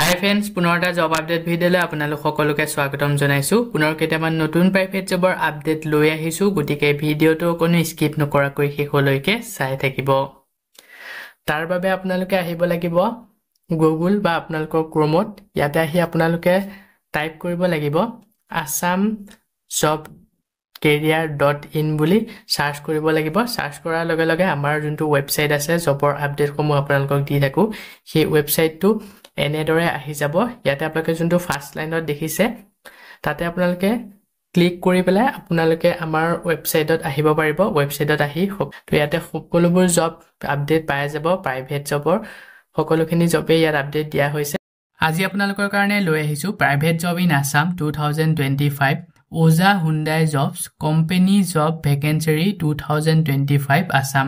হাই friends, পুনৰ এটা job update ভিডিঅ'লৈ আপোনালোক সকলোকে স্বাগতম জনাইছোঁ। পুনৰ কেইটামান নতুন প্ৰাইভেট জবৰ আপডেট লৈ আহিছোঁ, গতিকে ভিডিঅ'টো কোনো স্কিপ নকৰাকৈ শেষলৈকে চাই থাকিব। তাৰ বাবে আপোনালোকে আহিব লাগিব গুগল বা আপোনালোকৰ ক্ৰমত। ইয়াতে আহি আপোনালোকে টাইপ কৰিব লাগিব assamjobcareer.in বুলি সাৰ্চ কৰিব লাগিব। সাৰ্চ কৰাৰ লগে লগে আমাৰ যোনটো ৱেবছাইট আছে জবৰ আপডেটসমূহ আপোনালোকক দি থাকোঁ, সেই ৱেবছাইটটো এনেদৰে আহি যাব। ইয়াতে আপোনালোকে যোনটো ফাৰ্ষ্ট লাইনত দেখিছে তাতে আপোনালোকে ক্লিক কৰি পেলাই আপোনালোকে আমাৰ ৱেবছাইটত আহিব পাৰিব। ৱেবছাইটত আহি তো ইয়াতে সকলোবোৰ জব আপডেট পাই যাব। প্ৰাইভেট জবৰ সকলোখিনি জবেই ইয়াত আপডেট দিয়া হৈছে। আজি আপোনালোকৰ কাৰণে লৈ আহিছোঁ private job in Assam 2025 Oja Hyundai jobs company job vacancy 2025 Assam.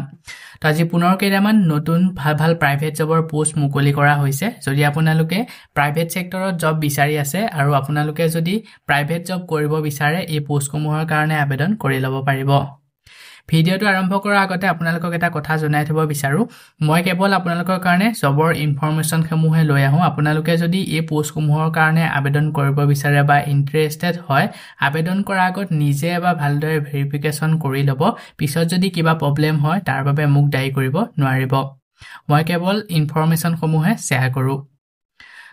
তো আজি পুনৰ কেইটামান নতুন ভাল প্ৰাইভেট জবৰ পোষ্ট মুকলি কৰা হৈছে। যদি আপোনালোকে প্ৰাইভেট ছেক্টৰত জব বিচাৰি আছে আৰু আপোনালোকে যদি প্ৰাইভেট জব কৰিব বিচাৰে, এই পোষ্টসমূহৰ কাৰণে আবেদন কৰি ল'ব পাৰিব। ভিডিঅ'টো আৰম্ভ কৰাৰ আগতে আপোনালোকক এটা কথা জনাই থ'ব বিচাৰোঁ, মই কেৱল আপোনালোকৰ কাৰণে জবৰ ইনফৰমেশ্যনসমূহে লৈ আহোঁ। আপোনালোকে যদি এই পোষ্টসমূহৰ কাৰণে আবেদন কৰিব বিচাৰে বা ইণ্টাৰেষ্টেড হয়, আবেদন কৰাৰ আগত নিজে এবাৰ ভালদৰে ভেৰিফিকেশ্যন কৰি ল'ব। পিছত যদি কিবা প্ৰব্লেম হয় তাৰ বাবে মোক দায়ী কৰিব নোৱাৰিব। মই কেৱল ইনফৰমেশ্যনসমূহে শ্বেয়াৰ কৰোঁ।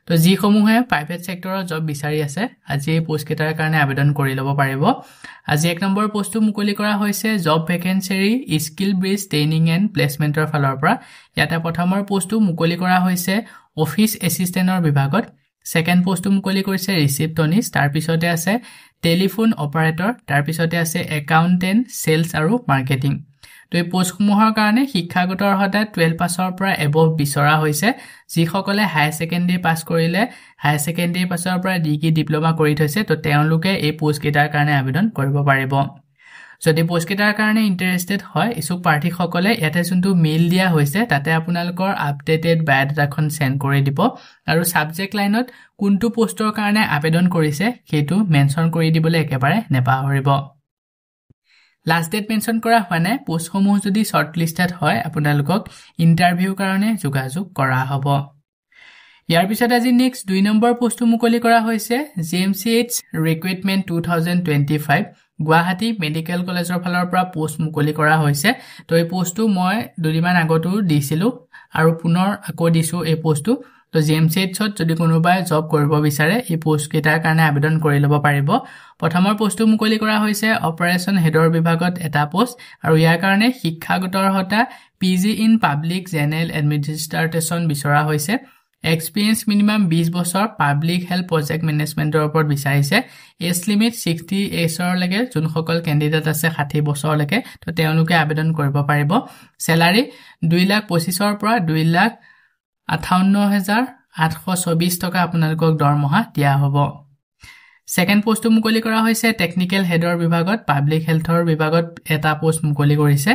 তো যিসমূহে প্ৰাইভেট ছেক্টৰত জব বিচাৰি আছে, আজি এই পোষ্টকেইটাৰ কাৰণে আবেদন কৰি ল'ব পাৰিব। আজি 1 নম্বৰ পোষ্টটো মুকলি কৰা হৈছে job vacancy skill bridge training and প্লেচমেণ্টৰ ফালৰ পৰা। ইয়াতে প্ৰথমৰ পোষ্টটো মুকলি কৰা হৈছে অফিচ এছিষ্টেণ্টৰ বিভাগত। ছেকেণ্ড পোষ্টটো মুকলি কৰিছে ৰিচিপটনিষ্ট, তাৰপিছতে আছে টেলিফোন অপাৰেটৰ, তাৰপিছতে আছে একাউণ্টেণ্ট, ছেলছ আৰু মাৰ্কেটিং। তো এই পোষ্টসমূহৰ কাৰণে শিক্ষাগত অৰ্হতা 12 পাছৰ পৰা এবভ বিচৰা হৈছে। যিসকলে হায়াৰ ছেকেণ্ডেৰী পাছ কৰিলে, হায়াৰ ছেকেণ্ডেৰী পাছৰ পৰা ডিগ্ৰী ডিপ্ল'মা কৰি থৈছে, তো তেওঁলোকে এই পোষ্টকেইটাৰ কাৰণে আবেদন কৰিব পাৰিব। যদি পোষ্টকেইটাৰ কাৰণে ইণ্টাৰেষ্টেড হয়, ইচ্ছুক প্ৰাৰ্থীসকলে ইয়াতে যোনটো মেইল দিয়া হৈছে তাতে আপোনালোকৰ আপডেটেড বায়'ডাটাখন চেণ্ড কৰি দিব আৰু ছাবজেক্ট লাইনত কোনটো পোষ্টৰ কাৰণে আবেদন কৰিছে সেইটো মেনশ্যন কৰি দিবলৈ একেবাৰে নেপাহৰিব। লাষ্ট ডেট মেনশ্যন কৰা হোৱা নাই। পোষ্টসমূহ যদি শ্বৰ্টলিষ্টেড হয়, আপোনালোকক ইণ্টাৰভিউৰ কাৰণে যোগাযোগ কৰা হ'ব। ইয়াৰ পিছত আজি নেক্সট 2 নম্বৰ পোষ্টটো মুকলি কৰা হৈছে JMCH ৰিক্ৰুইটমেণ্ট 2025 গুৱাহাটী মেডিকেল কলেজৰ ফালৰ পৰা পোষ্ট মুকলি কৰা হৈছে। তো এই পোষ্টটো মই দুদিনমান আগতো দিছিলোঁ আৰু পুনৰ আকৌ দিছোঁ এই পোষ্টটো। তো JMCHত যদি কোনোবাই জব কৰিব বিচাৰে, এই পোষ্টকেইটাৰ কাৰণে আবেদন কৰি ল'ব পাৰিব। প্ৰথমৰ পোষ্টটো মুকলি কৰা হৈছে অপাৰেশ্যন হেডৰ বিভাগত এটা পোষ্ট আৰু ইয়াৰ কাৰণে শিক্ষাগত অৰ্হতা PG in public general administration বিচৰা হৈছে। এক্সপিৰিয়েঞ্চ মিনিমাম 20 বছৰ পাব্লিক হেল্থ প্ৰজেক্ট মেনেজমেণ্টৰ ওপৰত বিচাৰিছে। এজ লিমিট 60 এজৰলৈকে যোনসকল কেণ্ডিডেট আছে 60 বছৰলৈকে, তো তেওঁলোকে আবেদন কৰিব পাৰিব। চেলাৰী 2,25,000 পৰা 2,58,824 টকা আপোনালোকক দৰমহা দিয়া হ'ব। ছেকেণ্ড পোষ্টটো মুকলি কৰা হৈছে টেকনিকেল হেডৰ বিভাগত, পাব্লিক হেল্থৰ বিভাগত এটা পোষ্ট মুকলি কৰিছে।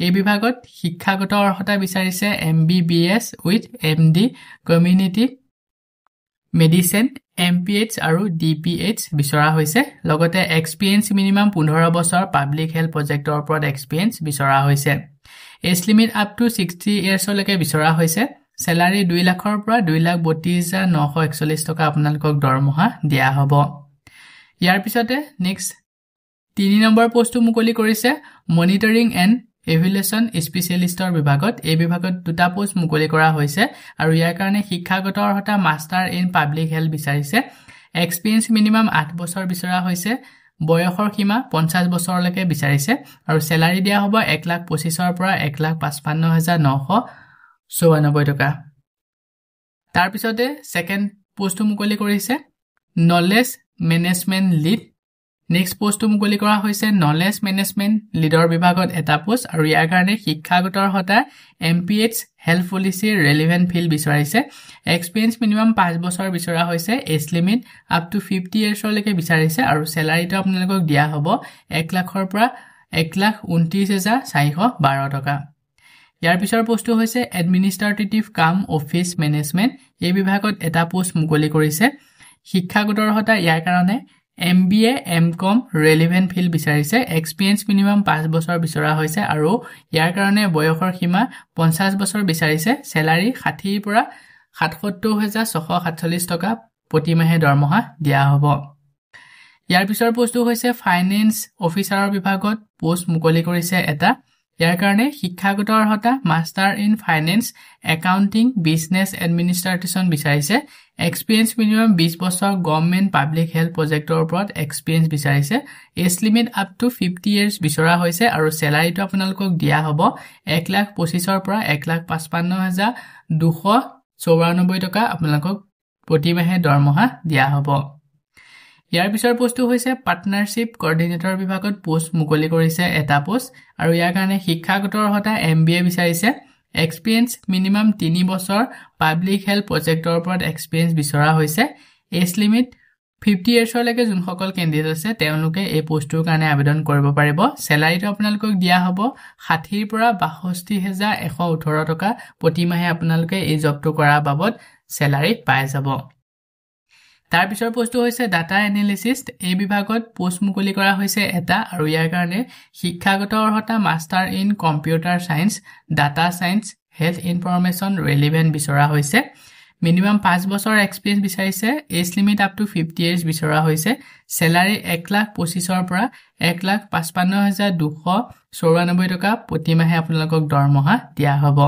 এই বিভাগত শিক্ষাগত অৰ্হতা বিচাৰিছে MBBS with MD community medicine MPH আৰু DPH বিচৰা হৈছে। লগতে এক্সপিৰিয়েঞ্চ মিনিমাম 15 বছৰ পাব্লিক হেল্থ প্ৰজেক্টৰ ওপৰত এক্সপিৰিয়েঞ্চ বিচৰা হৈছে। এজ লিমিট আপ টু 60 ইয়াৰ্ছলৈকে বিচৰা হৈছে। চেলাৰী 2 লাখৰ পৰা 2,32,941 টকা আপোনালোকক দৰমহা দিয়া হ'ব। ইয়াৰ পিছতে নেক্সট 3 নম্বৰ পোষ্টটো মুকলি কৰিছে মনিটৰিং এণ্ড এভিলেশ্যন স্পেচিয়েলিষ্টৰ বিভাগত। এই বিভাগত 2টা পোষ্ট মুকলি কৰা হৈছে আৰু ইয়াৰ কাৰণে শিক্ষাগত অৰ্হতা মাষ্টাৰ ইন পাব্লিক হেল্থ বিচাৰিছে। এক্সপিৰিয়েঞ্চ মিনিমাম 8 বছৰ বিচৰা হৈছে। বয়সৰ সীমা 50 বছৰলৈকে বিচাৰিছে আৰু চেলাৰী দিয়া হ'ব 1,25,000 পৰা 1,55,994 টকা। তাৰপিছতে ছেকেণ্ড পোষ্টটো মুকলি কৰিছে নলেজ মেনেজমেণ্ট লিড। নেক্সট পোষ্টটো মুকলি কৰা হৈছে নলেজ মেনেজমেণ্ট লিডৰ বিভাগত এটা পোষ্ট আৰু ইয়াৰ কাৰণে শিক্ষাগত অৰ্হতা MPH health policy relevant field বিচাৰিছে। এক্সপিৰিয়েঞ্চ মিনিমাম 5 বছৰ বিচৰা হৈছে। এজ লিমিট আপ টু 50 ইয়াৰ্ছলৈকে বিচাৰিছে আৰু চেলাৰীটো আপোনালোকক দিয়া হ'ব 1 লাখৰ পৰা 1,29,412 টকা। ইয়াৰ পিছৰ পোষ্টটো হৈছে এডমিনিষ্ট্ৰেটিভ কাম অফিচ মেনেজমেণ্ট। এই বিভাগত এটা পোষ্ট মুকলি কৰিছে। শিক্ষাগত অৰ্হতা ইয়াৰ কাৰণে MBA MCOM ৰেলিভেণ্ট ফিল্ড বিচাৰিছে। এক্সপিৰিয়েঞ্চ মিনিমাম 5 বছৰ বিচৰা হৈছে আৰু ইয়াৰ কাৰণে বয়সৰ সীমা 50 বছৰ বিচাৰিছে। চেলাৰী 60 পৰা 77,647 টকা প্ৰতি মাহে দৰমহা দিয়া হ'ব ইয়াৰ পিছৰ পোষ্টটো হৈছে ফাইনেন্স অফিচাৰৰ বিভাগত পোষ্ট মুকলি কৰিছে এটা ইয়াৰ কাৰণে শিক্ষাগত অৰ্হতা master in finance accounting business administration বিচাৰিছে এক্সপেৰিয়েন্স মিনিমাম 20 বছৰ গভৰ্ণমেণ্ট পাব্লিক হেল্থ প্ৰজেক্টৰ ওপৰত এক্সপেৰিয়েন্স বিচাৰিছে age limit up to 50 years বিচৰা হৈছে আৰু চেলাৰীটো আপোনালোকক দিয়া হ'ব 1,25,000 পৰা 1,55,294 টকা আপোনালোকক প্ৰতি মাহে দৰমহা দিয়া হ'ব ইয়াৰ পিছৰ পোষ্টটো হৈছে পাৰ্টনাৰশ্বিপ কোঅৰ্ডিনেটৰ বিভাগত পোষ্ট মুকলি কৰিছে এটা পোষ্ট আৰু ইয়াৰ কাৰণে শিক্ষাগত অৰ্হতা MBA বিচাৰিছে এক্সপেৰিয়েন্স মিনিমাম 3 বছৰ পাব্লিক হেল্থ প্ৰজেক্টৰ ওপৰত এক্সপেৰিয়েন্স বিচৰা হৈছে এজ লিমিট 50 ইয়াৰ্ছলৈকে যোনসকল কেণ্ডিডেট আছে তেওঁলোকে এই পোষ্টটোৰ কাৰণে আবেদন কৰিব পাৰিব চেলাৰীটো আপোনালোকক দিয়া হ'ব 60 পৰা 62,118 টকা প্ৰতি মাহে আপোনালোকে এই জবটো কৰাৰ বাবদ চেলাৰী পাই যাব তাৰ পিছৰ পোষ্টটো হৈছে ডাটা এনালিসিষ্ট এই বিভাগত পোষ্ট মুকলি কৰা হৈছে এটা আৰু ইয়াৰ কাৰণে শিক্ষাগত অৰ্হতা master in computer science data science health information relevant বিচৰা হৈছে মিনিমাম 5 বছৰ এক্সপেৰিয়েন্স বিচাৰিছে age limit up to 50 years বিচৰা হৈছে চেলাৰী 1,25,000 পৰা 1,55,294 টকা প্ৰতি মাহে আপোনালোকক দৰমহা দিয়া হ'ব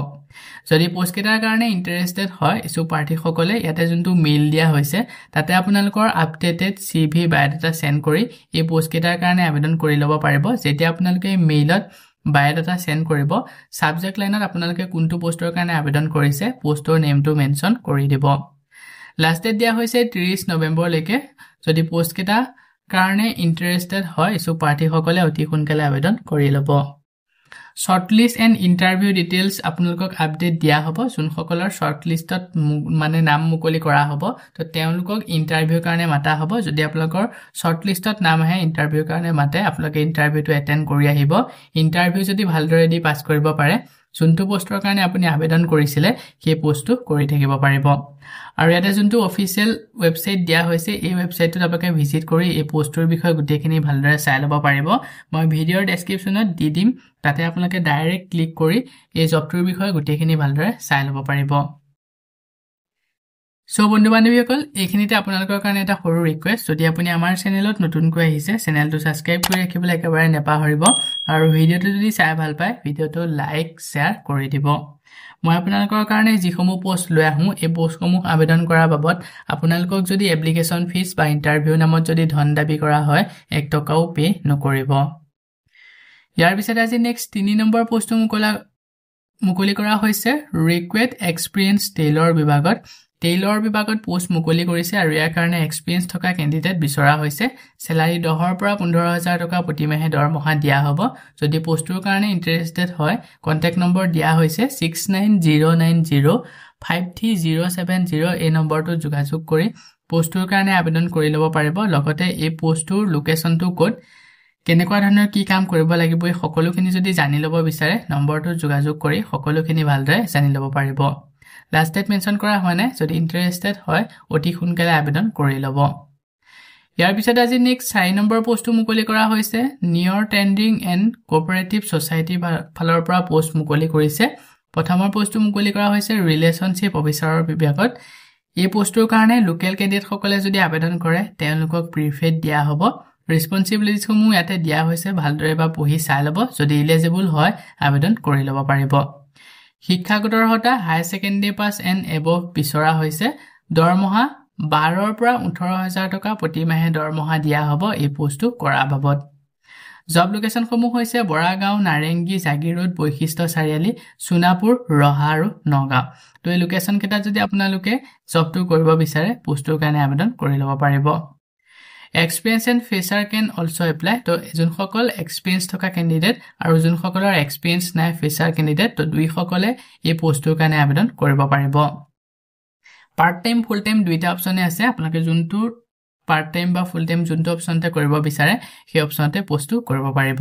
যদি পোষ্ট কেটাৰ কাৰণে ইন্টাৰেস্টেড হয় ইছু পাৰ্টি সকলে ইয়াতে যোনটো মেইল দিয়া হৈছে তাতে আপোনালোকৰ আপডেটেড সিভি বায়োডাটা সেন্ড কৰি এই পোষ্ট কেটাৰ কাৰণে আবেদন কৰি ল'ব পাৰিব যেতিয়া আপোনালোকে মেইলত বায়োডাটা সেন্ড কৰিব সাবজেক্ট লাইনত আপোনালোকে কোনটো পোষ্টৰ কাৰণে আবেদন কৰিছে পোষ্টৰ নেমটো মেনশন কৰি দিব লাষ্ট ডেট দিয়া হৈছে 30 নৱেম্বৰ লৈকে যদি পোষ্ট কেটা কাৰণে ইন্টাৰেস্টেড হয় ইছু পাৰ্টি সকলে অতি সোনকালে আবেদন কৰি ল'ব shortlist and interview details আপোনালোকক আপডেট দিয়া হ'ব যোনসকলৰ shortlistত মানে নাম মুকলি কৰা হ'ব তো তেওঁলোকক ইন্টাৰভিউ কাৰণে মাতা হ'ব যদি আপোনালোকৰ shortlistত নাম আহে ইন্টাৰভিউ কাৰণে মাতে আপোনালোকে ইন্টাৰভিউটো এটেন্ড কৰি আহিব ইন্টাৰভিউ যদি ভালদৰে দি পাছ কৰিব পাৰে যোনটো পোষ্টৰ কাৰণে আপুনি আবেদন কৰিছিলে সেই পোষ্টটো কৰি থাকিব পাৰিব আৰু ইয়াতে যোনটো অফিচিয়েল ওয়েবসাইট দিয়া হৈছে এই ওয়েবসাইটটো আপোনালোকে ভিজিট কৰি এই পোষ্টৰ বিষয়ে গুটেখিনি ভালদৰে চাই ল'ব পাৰিব মই ভিডিওৰ ডেসক্ৰিপচনত দি দিম তাতে আপোনালোকে ডাইৰেক্ট ক্লিক কৰি এই জবটোৰ বিষয়ে গুটেখিনি ভালদৰে চাই ল'ব পাৰিব সো বন্ধু বান্ধৱীসকল এইখিনিতে আপোনালোকৰ কাৰণে এটা সৰু ৰিকুৱেষ্ট যদি আপুনি আমাৰ চেনেলত নতুনকৈ আহিছে চেনেলটো সাবস্ক্ৰাইব কৰি ৰাখিবলৈ একেবাৰে নেপাহৰিব আৰু ভিডিওটো যদি চাই ভাল পায় ভিডিওটো লাইক শেয়াৰ কৰি দিব মই আপোনালোকৰ কাৰণে যিসমূহ পোষ্ট লৈ আহোঁ এই পোষ্টসমূহ আবেদন কৰাৰ বাবদ আপোনালোকক যদি এপ্লিকেশন ফিজ বা ইন্টাৰভিউ নামত যদি ধন দাবী কৰা হয় 1 টকাও পে নকৰিব ইয়াৰ পিছত আজি নেক্সট 3 নম্বৰ পোষ্টটো মুকলি কৰা হৈছে ৰিকুৱেট এক্সপেৰিয়েন্স টেইলৰ বিভাগত পোষ্ট মুকলি কৰিছে আৰু ইয়াৰ কাৰণে এক্সপেৰিয়েন্স থকা কেণ্ডিডেট বিচৰা হৈছে চেলাৰী 10 পৰা 15,000 টকা প্ৰতি মাহে দৰমহা দিয়া হ'ব যদি পোষ্টৰ কাৰণে ইন্টাৰেস্টেড হয় কন্টাক্ট নম্বৰ দিয়া হৈছে 6909053070 এই নম্বৰটো যোগাযোগ কৰি পোষ্টৰ কাৰণে আবেদন কৰি ল'ব পাৰিব লগতে এই পোষ্টৰ লোকেশনটো ক'ত কেনেকুৱা ধৰণৰ কি কাম কৰিব লাগিব এই সকলোখিনি যদি জানি ল'ব বিচাৰে নম্বৰটো যোগাযোগ কৰি সকলোখিনি ভালদৰে জানি ল'ব পাৰিব লাষ্ট ডেট মেনশন কৰা হয় নাই যদি ইন্টাৰেস্টেড হয় অতি সোনকালে আবেদন কৰি ল'ব ইয়াৰ পিছত আজি নেক্সট 4 নম্বৰ পোষ্টটো মুকলি কৰা হৈছে নিয়ৰ টেন্ডিং এণ্ড কোঅপাৰেটিভ সোসাইটি ফালৰ পৰা পোষ্ট মুকলি কৰিছে প্ৰথমৰ পোষ্টটো মুকলি কৰা হৈছে ৰিলেশনশিপ অফিচাৰৰ বিভাগত এই পোষ্টৰ কাৰণে লোকেল কেণ্ডিডেট সকলে যদি আবেদন কৰে তেওঁলোকক প্ৰিফেড দিয়া হ'ব ৰেসপন্সিবিলিটিসমূহ ইয়াতে দিয়া হৈছে ভালদৰে বা পঢ়ি চাই ল'ব যদি এলিজিবল হয় আবেদন কৰি ল'ব পাৰিব শিক্ষাগত অৰ্হতা হাই সেকেন্ডাৰী পাস এণ্ড এবভ বিচৰা হৈছে দৰমহা 12 পৰা 18,000 টকা প্ৰতি মাহে দৰমহা দিয়া হ'ব এই পোষ্টটো কৰা বাবদ জব লোকেশন সমূহ হৈছে বৰাগাঁও নাৰেংগী জাগিৰোড বৈশিষ্ট্য চাৰিআলি সোনাপুৰ ৰহা আৰু নগাঁও তো এই লোকেশন কেইটা যদি আপোনালোকে জবটো কৰিব বিচাৰে পোষ্টৰ কাৰণে আবেদন কৰি ল'ব পাৰিব Experience and fresher can also apply. তো যোনসকল এক্সপেৰিয়েন্স থকা ক্যান্ডিডেট আৰু যোনসকলৰ এক্সপেৰিয়েন্স নাই ফ্ৰেছাৰ ক্যান্ডিডেট তো দুই সকলে এই পোষ্টৰ কাৰণে আবেদন কৰিব পাৰিব পাৰ্ট টাইম ফুল টাইম দুইটা অপচনে আছে আপোনালোকে যোনটো পাৰ্ট টাইম বা ফুল টাইম যোনটো অপচনতে কৰিব বিচাৰে সেই অপচনতে পোষ্টটো কৰিব পাৰিব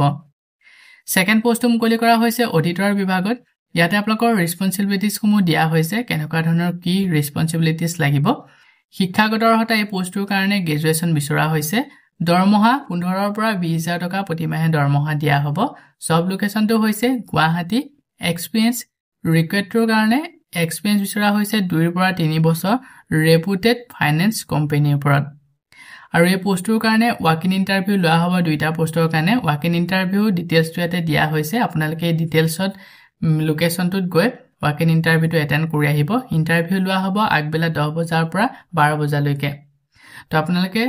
সেকেন্ড পোষ্টটো মুকলি কৰা হৈছে অডিটৰ বিভাগত ইয়াতে আপোনালোকৰ ৰেসপন্সিবিলিটিজ সমূহ দিয়া হৈছে কেনেকুৱা ধৰণৰ কি ৰেসপন্সিবিলিটিজ লাগিব শিক্ষাগত অৰ্হতা এই পোষ্টৰ কাৰণে গ্ৰেজুৱেচন বিচৰা হৈছে দৰমহা 15 পৰা 20,000 টকা প্ৰতি মাহে দৰমহা দিয়া হ'ব সব লোকেশনটো হৈছে গুৱাহাটী এক্সপেৰিয়েন্স ৰিকুৱেটৰ কাৰণে এক্সপেৰিয়েন্স বিচৰা হৈছে 2 পৰা 3 বছৰ ৰেপুটেড ফাইনেন্স কোম্পানীৰ ওপৰত আৰু এই পোষ্টৰ কাৰণে ৱাক ইন ইন্টাৰভিউ লোৱা হ'ব দুইটা পোষ্টৰ কাৰণে ৱাক ইন ইন্টাৰভিউ ডিটেইলছটো ইয়াতে দিয়া হৈছে আপোনালোকে ডিটেইলছত লোকেশনটোত গৈ ৱাক ইন ইন্টাৰভিউটো এটেন্ড কৰি আহিব ইন্টাৰভিউ লোৱা হ'ব আগবেলা 10 বজাৰ পৰা 12 বজালৈকে তো আপোনালোকে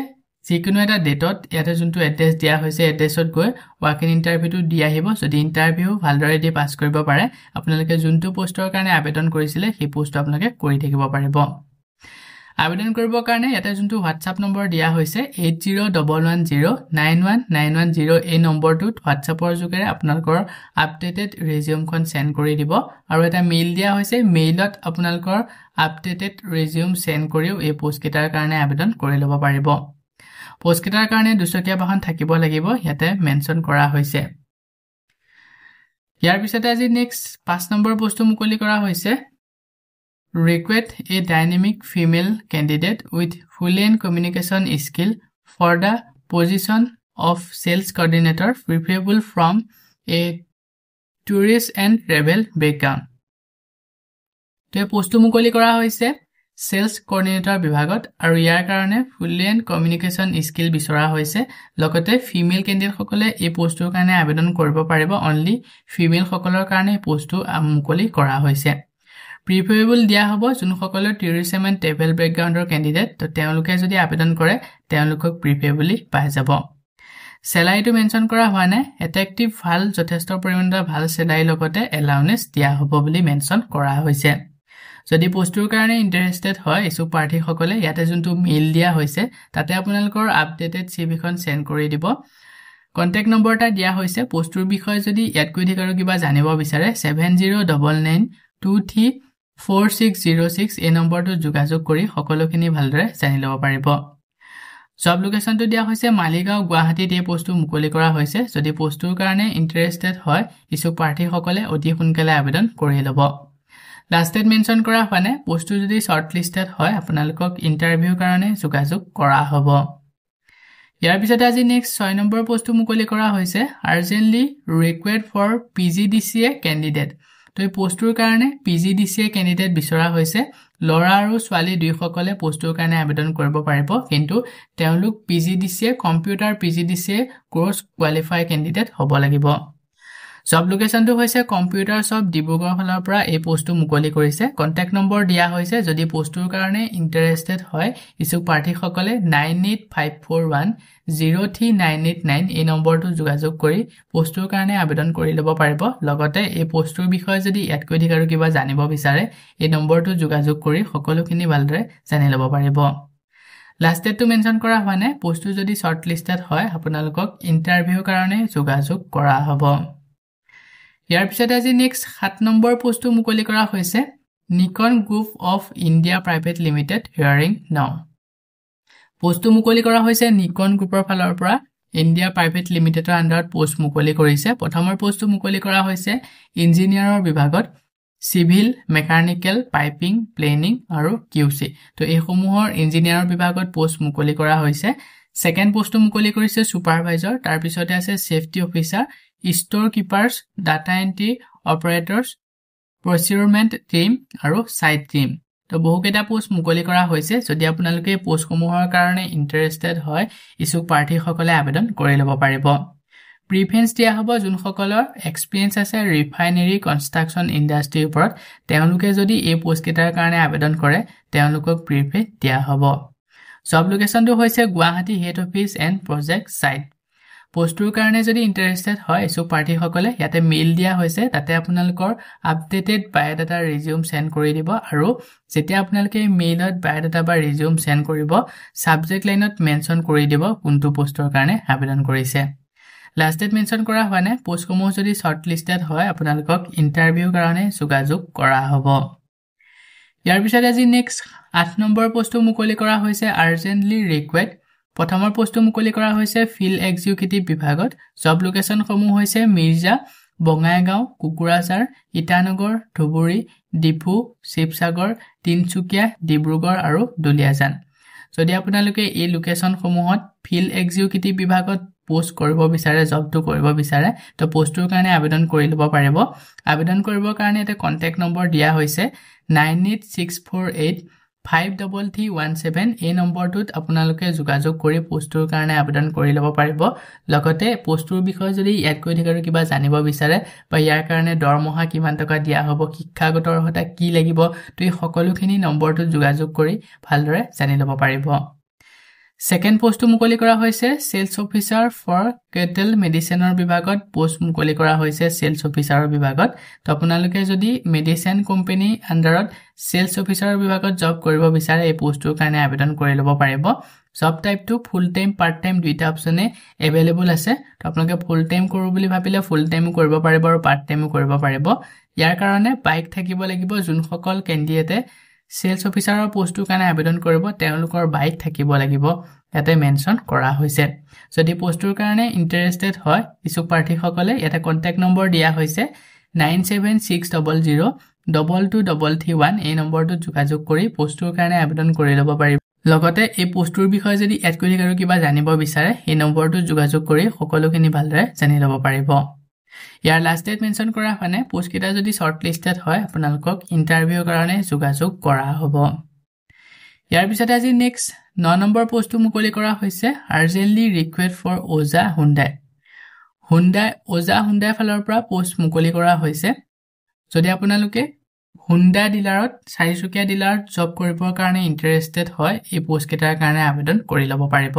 যিকোনো এটা ডেটত ইয়াতে যোনটো এড্ৰেছ দিয়া হৈছে এড্ৰেছত গৈ ৱাক ইন ইন্টাৰভিউটো দি আহিব যদি ইন্টাৰভিউ ভালদৰে দি পাছ কৰিব পাৰে আপোনালোকে যোনটো পোষ্টৰ কাৰণে আবেদন কৰিছিলে সেই পোষ্টটো আপোনালোকে কৰি থাকিব পাৰিব আবেদন কৰিবৰ কাৰণে ইয়াতে যোনটো WhatsApp নম্বৰ দিয়া হৈছে 8011091910 এই নম্বৰটোত WhatsAppৰ যোগেৰে আপোনালোকৰ আপডেটেড ৰিজিউমখন সেন্ড কৰি দিব আৰু এটা মেইল দিয়া হৈছে মেইলত আপোনালোকৰ আপডেটেড ৰিজিউম সেন্ড কৰিও এই পোষ্ট কেটাৰ কাৰণে আবেদন কৰি ল'ব পাৰিব পোষ্ট কেটাৰ কাৰণে দুচকীয়া বাহন থাকিব লাগিব ইয়াতে মেনশন কৰা হৈছে ইয়াৰ পিছতে আজি নেক্সট 5 নম্বৰ পোষ্টটো মুকলি কৰা হৈছে Request a dynamic female candidate with fluent communication skill for the position of sales coordinator preferable from a tourist and travel background. তো পোষ্টটো মুকলি কৰা হৈছে sales coordinator বিভাগত আৰু ইয়াৰ কাৰণে fluent communication skill বিচৰা হৈছে লগতে ফিমেল ক্যান্ডিডেট সকলে এই পোষ্টৰ কাৰণে আবেদন কৰিব পাৰিব only ফিমেল সকলৰ কাৰণে পোষ্টটো মুকলি কৰা হৈছে Preferable দিয়া হ'ব যোনসকলৰ tourism and travel backgroundৰ candidate তো তেওঁলোকে যদি আবেদন কৰে তেওঁলোকক preferably পাই যাব স্যালাৰিটো মেনশন কৰা হোৱা নাই এট্ৰেক্টিভ ভাল যথেষ্ট পৰিমাণৰ ভাল স্যালাৰি লগতে এলাউন্স দিয়া হ'ব বুলি মেনশন কৰা হৈছে যদি পোষ্টৰ কাৰণে ইন্টাৰেষ্টেড হয় ইছু প্ৰাৰ্থী সকলে ইয়াতে যোনটো মেইল দিয়া হৈছে তাতে আপোনালোকৰ আপডেটেড সিভিখন সেন্ড কৰি দিব কন্টাক্ট নম্বৰটা দিয়া হৈছে পোষ্টৰ বিষয়ে যদি ইয়াত কৈ দিকাৰ কিবা জানিব বিচাৰে 7099234606 এই নম্বৰটো যোগাযোগ কৰি সকলোখিনি ভালদৰে জানি ল'ব পাৰিব জব লোকেশনটো দিয়া হৈছে মালিগাঁও গুৱাহাটীত এই পোষ্টটো মুকলি কৰা হৈছে যদি পোষ্টৰ কাৰণে ইন্টাৰেষ্টেড হয় ইছু প্ৰাৰ্থী সকলে অতি সোনকালে আবেদন কৰি ল'ব লাষ্ট ডেট মেনশন কৰা হোৱা পোষ্টটো যদি শৰ্টলিস্টেড হয় আপোনালোকক ইন্টাৰভিউ কাৰণে যোগাযোগ কৰা হ'ব ইয়াৰ পিছতে আজি নেক্সট 6 নম্বৰ পোষ্টটো মুকলি কৰা হৈছে আৰ্জেন্টলি ৰিকুৱেৰ্ড ফৰ পিজিডিসিএ ক্যান্ডিডেট তো এই পোষ্টৰ কাৰণে পিজিডিসিএ ক্যান্ডিডেট বিচৰা হৈছে লৰা আৰু ছোৱালী দুই সকলে পোষ্টৰ কাৰণে আবেদন কৰিব পাৰিব কিন্তু তেওঁলোক PGDCA computer PGDCA course qualify candidate হ'ব লাগিব জব লোকেশনটো হৈছে কম্পিউটাৰ সব ডিব্ৰুগড় ফালৰ পৰা এই পোষ্টটো মুকলি কৰিছে কন্টাক্ট নম্বৰ দিয়া হৈছে যদি পোষ্টৰ কাৰণে ইন্টাৰেষ্টেড হয় ইছু প্ৰাৰ্থী সকলে 9854103989 এই নম্বৰটো যোগাযোগ কৰি পোষ্টৰ কাৰণে আবেদন কৰি ল'ব পাৰিব লগতে এই পোষ্টৰ বিষয়ে যদি ইয়াত কৈ দিকাৰ কিবা জানিব বিচাৰে এই নম্বৰটো যোগাযোগ কৰি সকলোখিনি ভালদৰে জানি ল'ব পাৰিব লাষ্ট ডেটটো মেনশন কৰা হোৱা নাই পোষ্টটো যদি শৰ্টলিস্টেড হয় আপোনালোকক ইন্টাৰভিউ কাৰণে যোগাযোগ কৰা হ'ব ইয়াৰ পিছতে আজি নেক্সট 7 নম্বৰ পোষ্টটো মুকলি কৰা হৈছে Nikon group of India private limited hearing নাও পোষ্টটো মুকলি কৰা হৈছে নিকন গ্ৰুপৰ ফালৰ পৰা ইণ্ডিয়া প্ৰাইভেট লিমিটেডৰ আন্ডাৰত পোষ্ট মুকলি কৰিছে প্ৰথমৰ পোষ্টটো মুকলি কৰা হৈছে ইঞ্জিনিয়াৰৰ বিভাগত সিভিল মেকানিক্যাল পাইপিং প্লেনিং আৰু কিউসি তো এই সমূহৰ ইঞ্জিনিয়াৰৰ বিভাগত পোষ্ট মুকলি কৰা হৈছে সেকেন্ড পোষ্টটো মুকলি কৰিছে সুপাৰভাইজাৰ তাৰ পিছতে আছে safety officer Store keepers, data entry operators, procurement team আৰু site team তো বহুকেইটা পোষ্ট মুকলি কৰা হৈছে যদি আপোনালোকে পোষ্ট সমূহৰ কাৰণে ইন্টাৰেষ্টেড হয় ইছু প্ৰাৰ্থী সকলে আবেদন কৰি ল'ব পাৰিব প্ৰিফাৰেন্স দিয়া হ'ব যোনসকলৰ এক্সপেৰিয়েন্স আছে ৰিফাইনাৰী কনষ্ট্ৰাকচন ইন্ডাষ্ট্ৰিৰ ওপৰত তেওঁলোকে যদি এই পোষ্ট কেটাৰ কাৰণে আবেদন কৰে তেওঁলোকক প্ৰিফাৰেন্স দিয়া হ'ব জব লোকেশনটো হৈছে Guwahati head office and project site পোষ্টৰ কাৰণে যদি ইন্টাৰেষ্টেড হয় ইছু প্ৰাৰ্থী সকলে ইয়াতে মেইল দিয়া হৈছে তাতে আপোনালোকৰ আপডেটেড বায়োডাটা ৰিজিউম সেন্ড কৰি দিব আৰু যেতিয়া আপোনালোকে মেইলত বায়োডাটা বা ৰিজিউম সেন্ড কৰিব সাবজেক্ট লাইনত মেনশন কৰি দিব কোনটো পোষ্টৰ কাৰণে আবেদন কৰিছে লাষ্ট ডেট মেনশন কৰা হোৱা নাই পোষ্টসমূহ যদি শৰ্টলিস্টেড হয় আপোনালোকক ইন্টাৰভিউ কাৰণে যোগাযোগ কৰা হ'ব ইয়াৰ পিছতে আজি নেক্সট 8 নম্বৰ পোষ্টটো মুকলি কৰা হৈছে আৰ্জেন্টলি ৰিকুৱেৰ্ড প্ৰথমৰ পোষ্টটো মুকলি কৰা হৈছে ফিল্ড এক্সিকিউটিভ বিভাগত জব লোকেশন সমূহ হৈছে মিৰ্জা বঙাইগাঁও কুকুৰাঝাৰ ইটানগৰ ধুবুৰী ডিফু শিৱসাগৰ তিনচুকীয়া ডিব্ৰুগড় আৰু দুলিয়াজান যদি আপোনালোকে এই লোকেশন সমূহত ফিল্ড এক্সিকিউটিভ বিভাগত পোষ্ট কৰিব বিচাৰে জবটো কৰিব বিচাৰে তো পোষ্টৰ কাৰণে আবেদন কৰি লব পাৰিব আবেদন কৰিবৰ কাৰণে এটা কন্টাক্ট নম্বৰ দিয়া হৈছে 9864853317 এই নম্বৰটোত আপোনালোকে যোগাযোগ কৰি পোষ্টৰ কাৰণে আবেদন কৰি লব পাৰিব লগতে পোষ্টৰ বিষয়ে যদি ইয়াত কৈ থাকাৰ কিবা জানিব বিচাৰে বা ইয়াৰ কাৰণে দৰমহা কিমান টকা দিয়া হ'ব শিক্ষাগত অৰ্হতা কি লাগিব তো এই সকলোখিনি নম্বৰটোত যোগাযোগ কৰি ভালদৰে জানি লব পাৰিব সেকেন্ড পোষ্ট মুকলি কৰা হৈছে সেলস অফিসাৰ ফৰ কেটেল মেডিচিনৰ বিভাগত পোষ্ট মুকলি কৰা হৈছে সেলস অফিসাৰৰ বিভাগত তো আপোনালোকে যদি মেডিচিন কোম্পানী আন্ডাৰত সেলস অফিসাৰৰ বিভাগত জব কৰিব বিচাৰে এই পোষ্টৰ কাৰণে আবেদন কৰি লব পাৰিব জব টাইপটো ফুল টাইম পাৰ্ট টাইম দুইটা অপচনে এভেইলেবল আছে তো আপোনালোকে ফুল টাইম কৰো বুলি ভাবিলে ফুল টাইমো কৰিব পাৰিব আৰু পাৰ্ট টাইমো কৰিব পাৰিব ইয়াৰ কাৰণে বাইক থাকিব লাগিব যোনসকল কেণ্ডিডেটে সেলস অফিসাৰৰ পোষ্টৰ কাৰণে আবেদন কৰিব তেওঁলোকৰ বাইক থাকিব লাগিব ইয়াতে মেনশন কৰা হৈছে যদি পোষ্টৰ কাৰণে ইন্টাৰেষ্টেড হয় ইছুক প্ৰাৰ্থীসকলে ইয়াতে কন্টাক্ট নম্বৰ দিয়া হৈছে 9760022331 এই নম্বৰটোত যোগাযোগ কৰি পোষ্টৰ কাৰণে আবেদন কৰি লব পাৰিব লগতে এই পোষ্টৰ বিষয়ে যদি এড কৰি আৰু কিবা জানিব বিচাৰে এই নম্বৰটোত যোগাযোগ কৰি সকলোখিনি ভালদৰে জানি লব পাৰিব ইয়াৰ লাষ্ট ডেট মেনশন কৰা মানে পোষ্ট কেইটা যদি শৰ্ট লিস্টেড হয় আপোনালোকক ইন্টাৰভিউ কাৰণে যোগাযোগ কৰা হ'ব ইয়াৰ পিছতে আজি নেক্সট 9 নম্বৰ পোষ্টটো মুকলি কৰা হৈছে urgently request for Oja Hyundai ফালৰ পৰা পোষ্ট মুকলি কৰা হৈছে যদি আপোনালোকে হুন্ডা ডিলাৰত চাৰিচকীয়া ডিলাৰত জব কৰিবৰ কাৰণে ইন্টাৰেষ্টেড হয় এই পোষ্ট কেইটাৰ কাৰণে আবেদন কৰি লব পাৰিব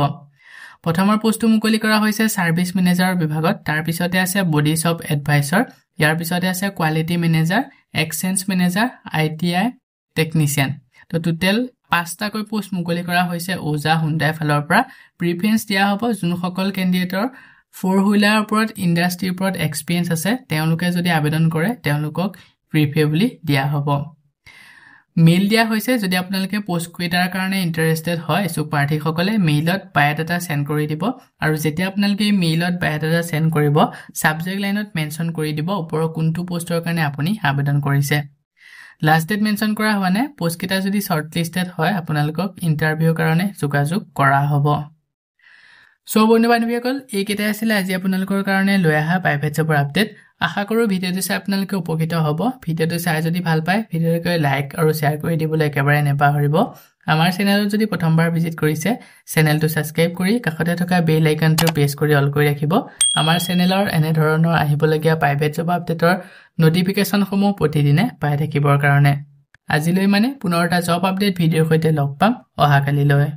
প্ৰথমৰ পোষ্টটো মুকলি কৰা হৈছে সাৰ্ভিস মেনেজাৰৰ বিভাগত তাৰ পিছতে আছে বডি শপ এডভাইসৰ ইয়াৰ পিছতে আছে quality manager exchange manager ITI technician তো টোটেল 5টা কৈ পোষ্ট মুকলি কৰা হৈছে ওজা হুন্ডাই ফালৰ পৰা প্ৰিফাৰেন্স দিয়া হ'ব যোনসকল কেণ্ডিডেটৰ 4 হুইলাৰ ওপৰত ইন্ডাষ্ট্ৰিৰ ওপৰত এক্সপেৰিয়েন্স আছে তেওঁলোকে যদি আবেদন কৰে তেওঁলোকক প্ৰিফেৰেবলি দিয়া হ'ব মেইল দিয়া হৈছে যদি আপোনালোকে পোষ্ট কেইটাৰ কাৰণে ইন্টাৰেষ্টেড হয় ইছুক প্ৰাৰ্থীসকলে মেইলত বায়োডাটা সেন্ড কৰি দিব আৰু যেতিয়া আপোনালোকে মেইলত বায়োডাটা সেন্ড কৰিব সাবজেক্ট লাইনত মেনশন কৰি দিব ওপৰৰ কোনটো পোষ্টৰ কাৰণে আপুনি আবেদন কৰিছে লাষ্ট ডেট মেনশন কৰা হোৱানে পোষ্ট কেইটা যদি শৰ্ট লিস্টেড হয় আপোনালোকক ইন্টাৰভিউৰ কাৰণে যোগাযোগ কৰা হ'ব সো বন্ধু-বান্ধৱীসকল এই কেইটা আছিল আজি আপোনালোকৰ কাৰণে লৈ অহা প্ৰাইভেট জবৰ আপডেট আশা কৰো ভিডিওটো চাই আপোনালোকে উপকৃত হ'ব ভিডিওটো চাই যদি ভাল পায় ভিডিওটো লাইক আৰু শেয়াৰ কৰি দিবলৈ একেবাৰে নেপাহৰিব আমাৰ চেনেলত যদি প্ৰথমবাৰ ভিজিট কৰিছে চেনেলটো সাবস্ক্ৰাইব কৰি কাষতে থকা বেল আইকনটো প্ৰেছ কৰি অল কৰি ৰাখিব আমাৰ চেনেলৰ এনে ধৰণৰ আহিবলগীয়া প্ৰাইভেট জব আপডেটৰ নটিফিকেশনসমূহ প্ৰতিদিনে পাই থাকিবৰ কাৰণে আজিলৈ মানে পুনৰ এটা জব আপডেট ভিডিওৰ সৈতে লগ পাম অহাকালিলৈ